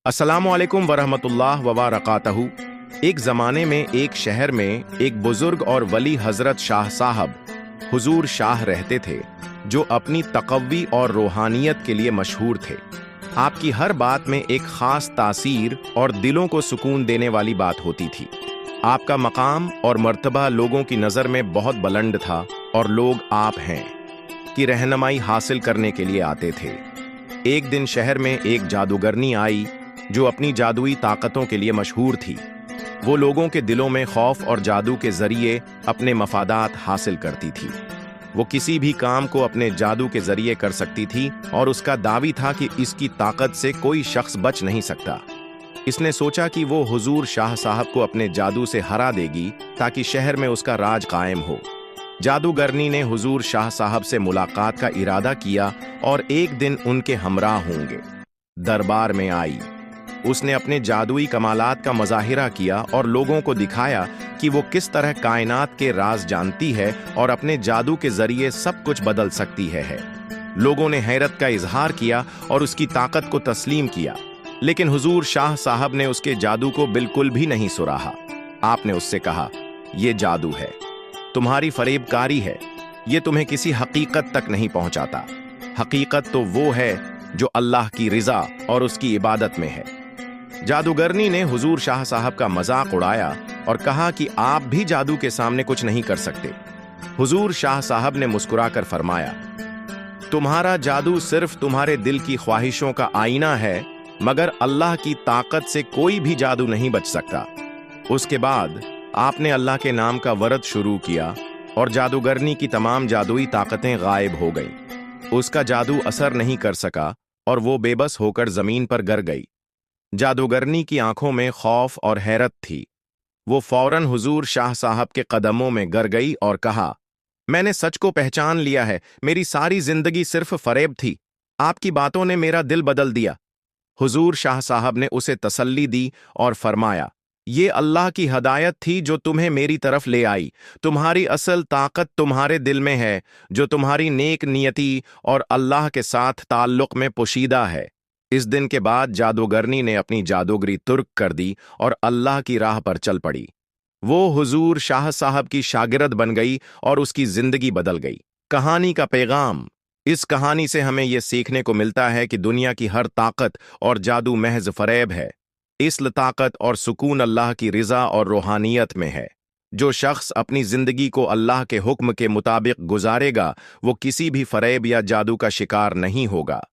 अस्सलामुअलैकुम वरहमतुल्लाह वबरकातहू। एक ज़माने में एक शहर में एक बुज़ुर्ग और वली हज़रत शाह साहब हुजूर शाह रहते थे, जो अपनी तक़व्वी और रूहानियत के लिए मशहूर थे। आपकी हर बात में एक ख़ास तासीर और दिलों को सुकून देने वाली बात होती थी। आपका मकाम और मर्तबा लोगों की नज़र में बहुत बुलंद था और लोग आप हैं की रहनुमाई हासिल करने के लिए आते थे। एक दिन शहर में एक जादूगरनी आई जो अपनी जादुई ताकतों के लिए मशहूर थी। वो लोगों के दिलों में खौफ और जादू के जरिए अपने मफादात हासिल करती थी। वो किसी भी काम को अपने जादू के जरिए कर सकती थी और उसका दावी था कि इसकी ताकत से कोई शख्स बच नहीं सकता। इसने सोचा कि वो हुजूर शाह साहब को अपने जादू से हरा देगी ताकि शहर में उसका राज कायम हो। जादूगरनी ने हुजूर शाह साहब से मुलाकात का इरादा किया और एक दिन उनके हमराह होंगे। दरबार में आई, उसने अपने जादुई कमालात का मुजाहिरा किया और लोगों को दिखाया कि वो किस तरह कायनात के राज जानती है और अपने जादू के जरिए सब कुछ बदल सकती है। लोगों ने हैरत का इजहार किया और उसकी ताकत को तस्लीम किया, लेकिन हुजूर शाह साहब ने उसके जादू को बिल्कुल भी नहीं सुराहा। आपने उससे कहा, यह जादू है, तुम्हारी फरेबकारी है, ये तुम्हें किसी हकीकत तक नहीं पहुंचाता। हकीकत तो वो है जो अल्लाह की रिजा और उसकी इबादत में है। जादूगरनी ने हुजूर शाह साहब का मजाक उड़ाया और कहा कि आप भी जादू के सामने कुछ नहीं कर सकते। हुजूर शाह साहब ने मुस्कुराकर फरमाया, तुम्हारा जादू सिर्फ तुम्हारे दिल की ख्वाहिशों का आईना है, मगर अल्लाह की ताकत से कोई भी जादू नहीं बच सकता। उसके बाद आपने अल्लाह के नाम का वर्द शुरू किया और जादूगरनी की तमाम जादुई ताकतें गायब हो गईं। उसका जादू असर नहीं कर सका और वो बेबस होकर जमीन पर गिर गई। जादूगरनी की आंखों में खौफ और हैरत थी। वो फौरन हुजूर शाह साहब के कदमों में गिर गई और कहा, मैंने सच को पहचान लिया है, मेरी सारी जिंदगी सिर्फ फरेब थी, आपकी बातों ने मेरा दिल बदल दिया। हुजूर शाह साहब ने उसे तसल्ली दी और फरमाया, ये अल्लाह की हदायत थी जो तुम्हें मेरी तरफ ले आई। तुम्हारी असल ताकत तुम्हारे दिल में है, जो तुम्हारी नेक नियति और अल्लाह के साथ ताल्लुक में पोशीदा है। इस दिन के बाद जादूगरनी ने अपनी जादूगरी तुर्क कर दी और अल्लाह की राह पर चल पड़ी। वो हुजूर शाह साहब की शागिर्द बन गई और उसकी जिंदगी बदल गई। कहानी का पैगाम, इस कहानी से हमें यह सीखने को मिलता है कि दुनिया की हर ताकत और जादू महज फरेब है। इस्ल ताकत और सुकून अल्लाह की रिजा और रूहानियत में है। जो शख्स अपनी जिंदगी को अल्लाह के हुक्म के मुताबिक गुजारेगा, वो किसी भी फरेब या जादू का शिकार नहीं होगा।